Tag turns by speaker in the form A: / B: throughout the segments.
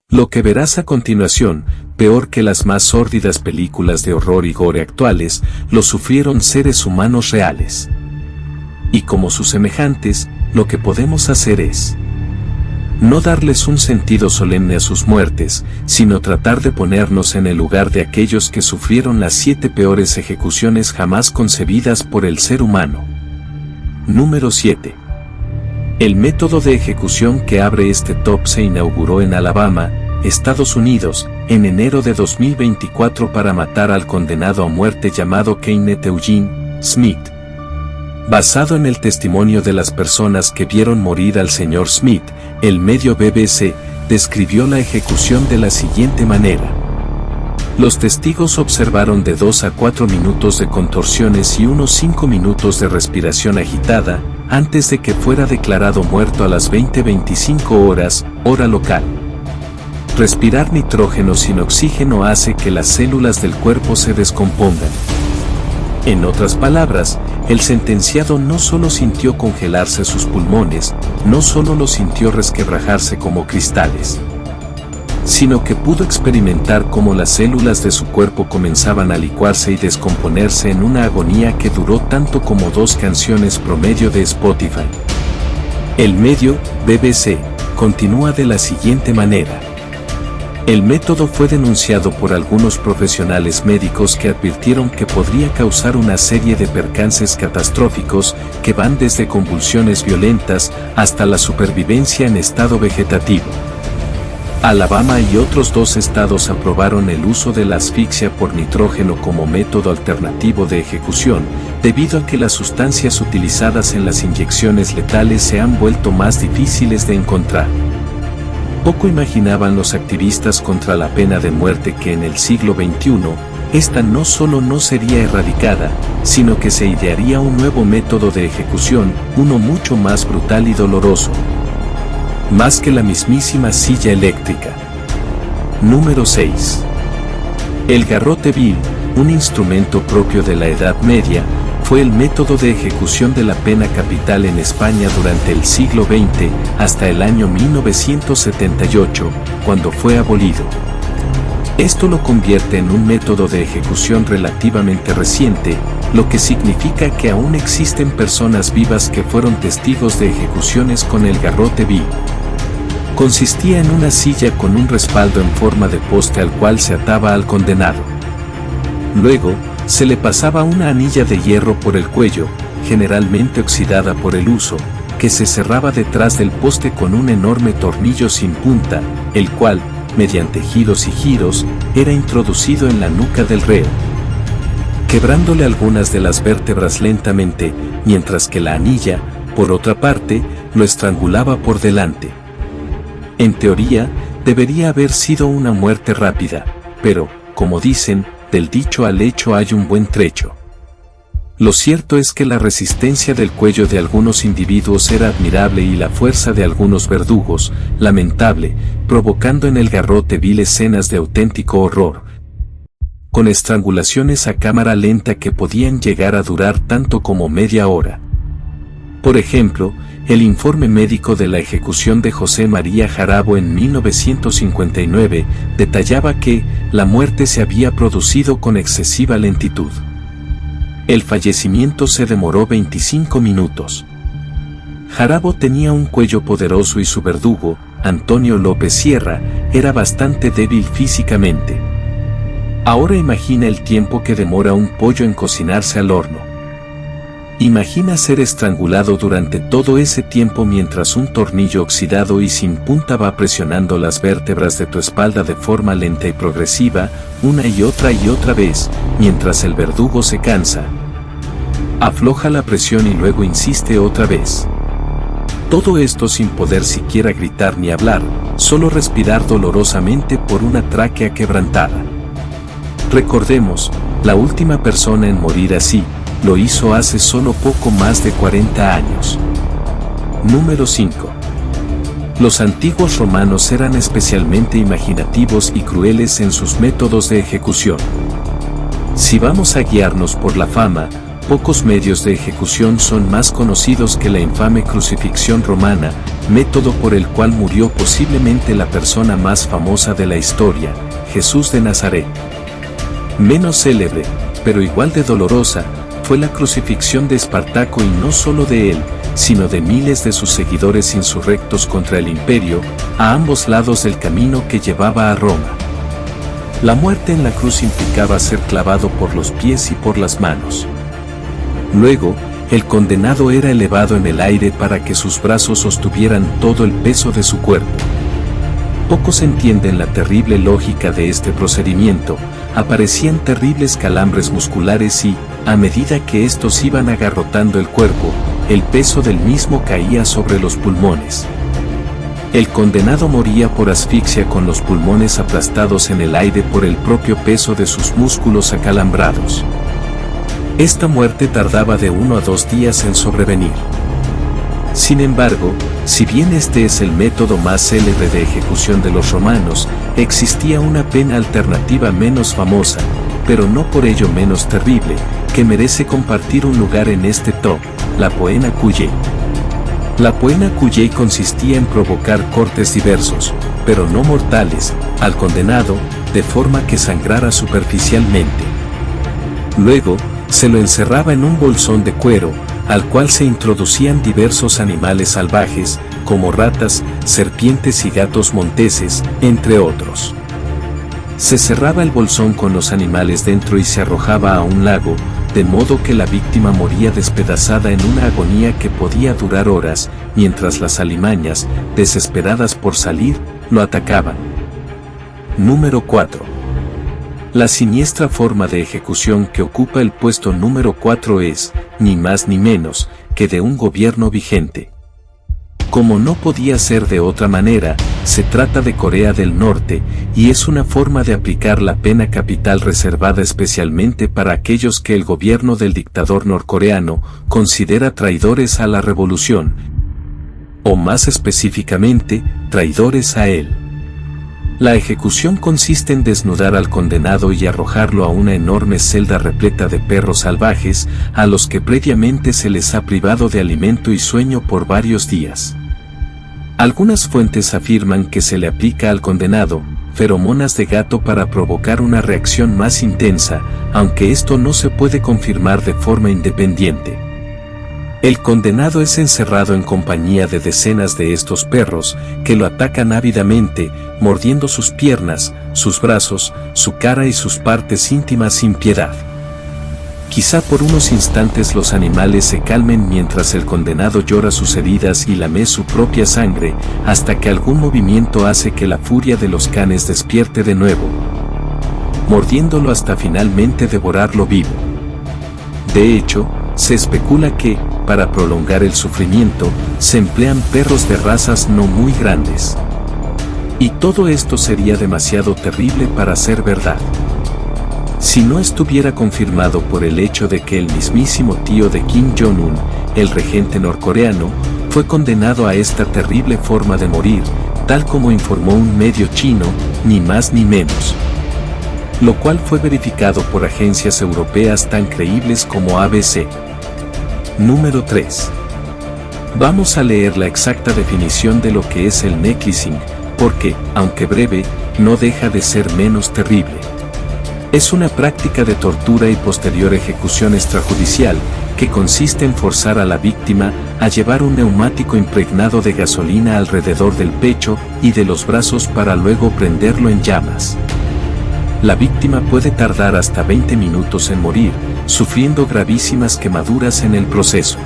A: Lo que verás a continuación, peor que las más sórdidas películas de horror y gore actuales, lo sufrieron seres humanos reales. Y como sus semejantes, lo que podemos hacer es no darles un sentido solemne a sus muertes, sino tratar de ponernos en el lugar de aquellos que sufrieron las 7 peores ejecuciones jamás concebidas por el ser humano. Número 7. El método de ejecución que abre este top se inauguró en Alabama, Estados Unidos, en enero de 2024 para matar al condenado a muerte llamado Kenneth Eugene Smith. Basado en el testimonio de las personas que vieron morir al señor Smith, el medio BBC describió la ejecución de la siguiente manera. Los testigos observaron de 2 a 4 minutos de contorsiones y unos 5 minutos de respiración agitada, antes de que fuera declarado muerto a las 20:25 horas, hora local. Respirar nitrógeno sin oxígeno hace que las células del cuerpo se descompongan. En otras palabras, el sentenciado no solo sintió congelarse sus pulmones, no solo los sintió resquebrajarse como cristales, sino que pudo experimentar cómo las células de su cuerpo comenzaban a licuarse y descomponerse en una agonía que duró tanto como 2 canciones promedio de Spotify. El medio, BBC, continúa de la siguiente manera. El método fue denunciado por algunos profesionales médicos que advirtieron que podría causar una serie de percances catastróficos que van desde convulsiones violentas hasta la supervivencia en estado vegetativo. Alabama y otros 2 estados aprobaron el uso de la asfixia por nitrógeno como método alternativo de ejecución, debido a que las sustancias utilizadas en las inyecciones letales se han vuelto más difíciles de encontrar. Poco imaginaban los activistas contra la pena de muerte que en el siglo XXI, esta no solo no sería erradicada, sino que se idearía un nuevo método de ejecución, uno mucho más brutal y doloroso. Más que la mismísima silla eléctrica. Número 6. El garrote vil, un instrumento propio de la Edad Media, fue el método de ejecución de la pena capital en España durante el siglo XX hasta el año 1978, cuando fue abolido. Esto lo convierte en un método de ejecución relativamente reciente, lo que significa que aún existen personas vivas que fueron testigos de ejecuciones con el garrote vil. Consistía en una silla con un respaldo en forma de poste al cual se ataba al condenado. Luego, se le pasaba una anilla de hierro por el cuello, generalmente oxidada por el uso, que se cerraba detrás del poste con un enorme tornillo sin punta, el cual, mediante giros y giros, era introducido en la nuca del reo, quebrándole algunas de las vértebras lentamente, mientras que la anilla, por otra parte, lo estrangulaba por delante. En teoría, debería haber sido una muerte rápida, pero, como dicen, del dicho al hecho hay un buen trecho. Lo cierto es que la resistencia del cuello de algunos individuos era admirable y la fuerza de algunos verdugos, lamentable, provocando en el garrote vil escenas de auténtico horror, con estrangulaciones a cámara lenta que podían llegar a durar tanto como media hora. Por ejemplo, el informe médico de la ejecución de José María Jarabo en 1959 detallaba que la muerte se había producido con excesiva lentitud. El fallecimiento se demoró 25 minutos. Jarabo tenía un cuello poderoso y su verdugo, Antonio López Sierra, era bastante débil físicamente. Ahora imagina el tiempo que demora un pollo en cocinarse al horno. Imagina ser estrangulado durante todo ese tiempo mientras un tornillo oxidado y sin punta va presionando las vértebras de tu espalda de forma lenta y progresiva, una y otra vez, mientras el verdugo se cansa. Afloja la presión y luego insiste otra vez. Todo esto sin poder siquiera gritar ni hablar, solo respirar dolorosamente por una tráquea quebrantada. Recordemos, la última persona en morir así, lo hizo hace solo poco más de 40 años. Número 5. Los antiguos romanos eran especialmente imaginativos y crueles en sus métodos de ejecución. Si vamos a guiarnos por la fama, pocos medios de ejecución son más conocidos que la infame crucifixión romana, método por el cual murió posiblemente la persona más famosa de la historia, Jesús de Nazaret. Menos célebre, pero igual de dolorosa, fue la crucifixión de Espartaco, y no solo de él, sino de miles de sus seguidores insurrectos contra el imperio, a ambos lados del camino que llevaba a Roma. La muerte en la cruz implicaba ser clavado por los pies y por las manos. Luego, el condenado era elevado en el aire para que sus brazos sostuvieran todo el peso de su cuerpo. Pocos entienden la terrible lógica de este procedimiento. Aparecían terribles calambres musculares y, a medida que estos iban agarrotando el cuerpo, el peso del mismo caía sobre los pulmones. El condenado moría por asfixia, con los pulmones aplastados en el aire por el propio peso de sus músculos acalambrados. Esta muerte tardaba de 1 a 2 días en sobrevenir. Sin embargo, si bien este es el método más célebre de ejecución de los romanos, existía una pena alternativa menos famosa, pero no por ello menos terrible, que merece compartir un lugar en este top: la poena cullei. La poena cullei consistía en provocar cortes diversos, pero no mortales, al condenado, de forma que sangrara superficialmente. Luego, se lo encerraba en un bolsón de cuero, al cual se introducían diversos animales salvajes, como ratas, serpientes y gatos monteses, entre otros. Se cerraba el bolsón con los animales dentro y se arrojaba a un lago, de modo que la víctima moría despedazada en una agonía que podía durar horas, mientras las alimañas, desesperadas por salir, lo atacaban. Número 4. La siniestra forma de ejecución que ocupa el puesto número 4 es, ni más ni menos, que de un gobierno vigente. Como no podía ser de otra manera, se trata de Corea del Norte, y es una forma de aplicar la pena capital reservada especialmente para aquellos que el gobierno del dictador norcoreano considera traidores a la revolución, o más específicamente, traidores a él. La ejecución consiste en desnudar al condenado y arrojarlo a una enorme celda repleta de perros salvajes, a los que previamente se les ha privado de alimento y sueño por varios días. Algunas fuentes afirman que se le aplica al condenado feromonas de gato para provocar una reacción más intensa, aunque esto no se puede confirmar de forma independiente. El condenado es encerrado en compañía de decenas de estos perros, que lo atacan ávidamente, mordiendo sus piernas, sus brazos, su cara y sus partes íntimas sin piedad. Quizá por unos instantes los animales se calmen mientras el condenado llora sus heridas y lame su propia sangre, hasta que algún movimiento hace que la furia de los canes despierte de nuevo, mordiéndolo hasta finalmente devorarlo vivo. De hecho, se especula que, para prolongar el sufrimiento, se emplean perros de razas no muy grandes. Y todo esto sería demasiado terrible para ser verdad. Si no estuviera confirmado por el hecho de que el mismísimo tío de Kim Jong-un, el regente norcoreano, fue condenado a esta terrible forma de morir, tal como informó un medio chino, ni más ni menos. Lo cual fue verificado por agencias europeas tan creíbles como ABC. Número 3. Vamos a leer la exacta definición de lo que es el necklacing, porque, aunque breve, no deja de ser menos terrible. Es una práctica de tortura y posterior ejecución extrajudicial, que consiste en forzar a la víctima a llevar un neumático impregnado de gasolina alrededor del pecho y de los brazos para luego prenderlo en llamas. La víctima puede tardar hasta 20 minutos en morir, sufriendo gravísimas quemaduras en el proceso.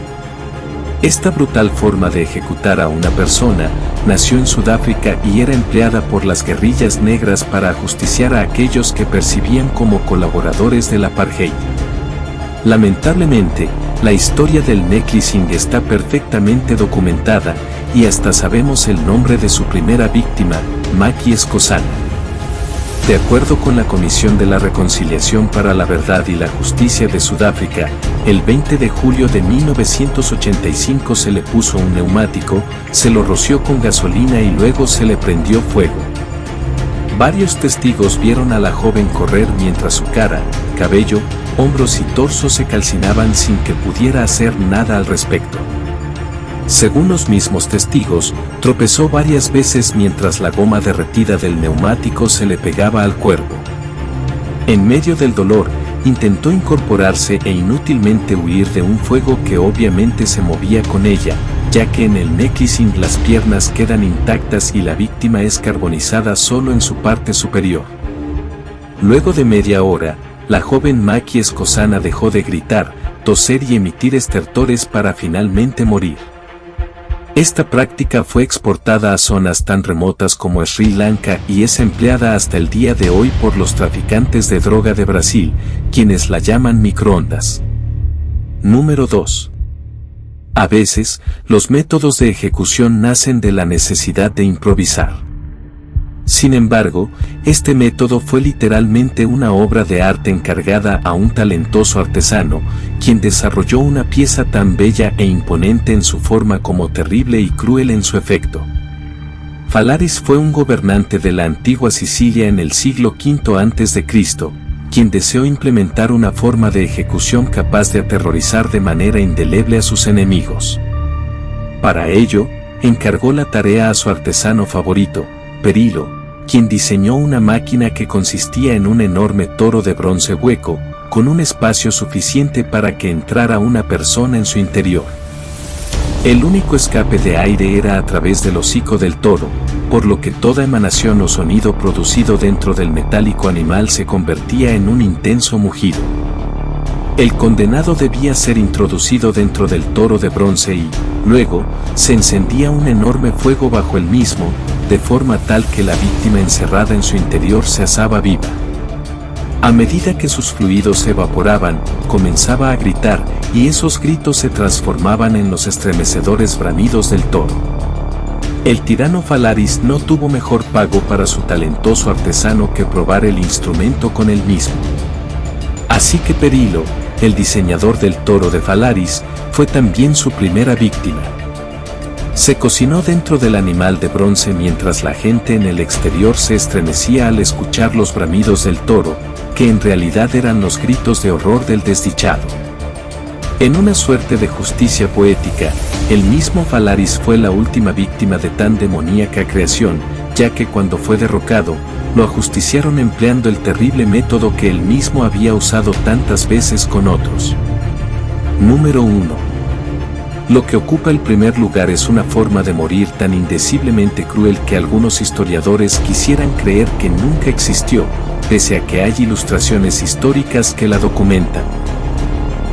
A: Esta brutal forma de ejecutar a una persona nació en Sudáfrica y era empleada por las guerrillas negras para ajusticiar a aquellos que percibían como colaboradores del apartheid. Lamentablemente, la historia del necklacing está perfectamente documentada, y hasta sabemos el nombre de su primera víctima, Maki Skosana. De acuerdo con la Comisión de la Reconciliación para la Verdad y la Justicia de Sudáfrica, el 20 de julio de 1985 se le puso un neumático, se lo roció con gasolina y luego se le prendió fuego. Varios testigos vieron a la joven correr mientras su cara, cabello, hombros y torso se calcinaban sin que pudiera hacer nada al respecto. Según los mismos testigos, tropezó varias veces mientras la goma derretida del neumático se le pegaba al cuerpo. En medio del dolor, intentó incorporarse e inútilmente huir de un fuego que obviamente se movía con ella, ya que en el necklacing las piernas quedan intactas y la víctima es carbonizada solo en su parte superior. Luego de media hora, la joven Maki Escosana dejó de gritar, toser y emitir estertores para finalmente morir. Esta práctica fue exportada a zonas tan remotas como Sri Lanka y es empleada hasta el día de hoy por los traficantes de droga de Brasil, quienes la llaman microondas. Número 2. A veces, los métodos de ejecución nacen de la necesidad de improvisar. Sin embargo, este método fue literalmente una obra de arte encargada a un talentoso artesano, quien desarrolló una pieza tan bella e imponente en su forma como terrible y cruel en su efecto. Phalaris fue un gobernante de la antigua Sicilia en el siglo V a.C., quien deseó implementar una forma de ejecución capaz de aterrorizar de manera indeleble a sus enemigos. Para ello, encargó la tarea a su artesano favorito, Perilo, quien diseñó una máquina que consistía en un enorme toro de bronce hueco, con un espacio suficiente para que entrara una persona en su interior. El único escape de aire era a través del hocico del toro, por lo que toda emanación o sonido producido dentro del metálico animal se convertía en un intenso mugido. El condenado debía ser introducido dentro del toro de bronce y, luego, se encendía un enorme fuego bajo el mismo, de forma tal que la víctima encerrada en su interior se asaba viva. A medida que sus fluidos se evaporaban, comenzaba a gritar, y esos gritos se transformaban en los estremecedores bramidos del toro. El tirano Phalaris no tuvo mejor pago para su talentoso artesano que probar el instrumento con él mismo. Así que Perilo, el diseñador del toro de Phalaris, fue también su primera víctima. Se cocinó dentro del animal de bronce mientras la gente en el exterior se estremecía al escuchar los bramidos del toro, que en realidad eran los gritos de horror del desdichado. En una suerte de justicia poética, el mismo Phalaris fue la última víctima de tan demoníaca creación, ya que cuando fue derrocado, lo ajusticiaron empleando el terrible método que él mismo había usado tantas veces con otros. Número 1. Lo que ocupa el primer lugar es una forma de morir tan indeciblemente cruel que algunos historiadores quisieran creer que nunca existió, pese a que hay ilustraciones históricas que la documentan.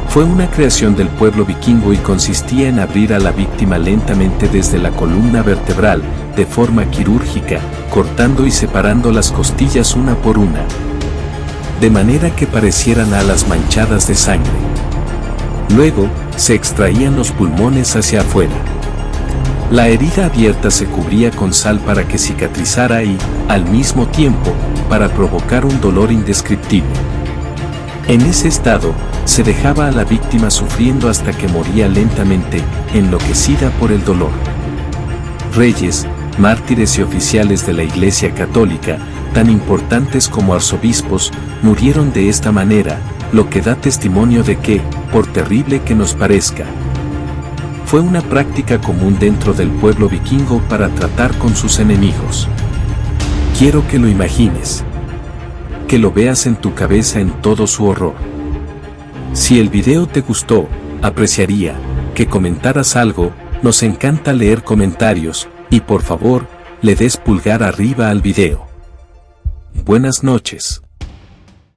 A: Fue una creación del pueblo vikingo y consistía en abrir a la víctima lentamente desde la columna vertebral, de forma quirúrgica, cortando y separando las costillas una por una, de manera que parecieran alas manchadas de sangre. Luego, se extraían los pulmones hacia afuera. La herida abierta se cubría con sal para que cicatrizara y, al mismo tiempo, para provocar un dolor indescriptible. En ese estado, se dejaba a la víctima sufriendo hasta que moría lentamente, enloquecida por el dolor. Reyes, mártires y oficiales de la Iglesia Católica, tan importantes como arzobispos, murieron de esta manera, lo que da testimonio de que, por terrible que nos parezca, fue una práctica común dentro del pueblo vikingo para tratar con sus enemigos. Quiero que lo imagines, que lo veas en tu cabeza en todo su horror. Si el video te gustó, apreciaría que comentaras algo, nos encanta leer comentarios, y por favor, le des pulgar arriba al video. Buenas noches.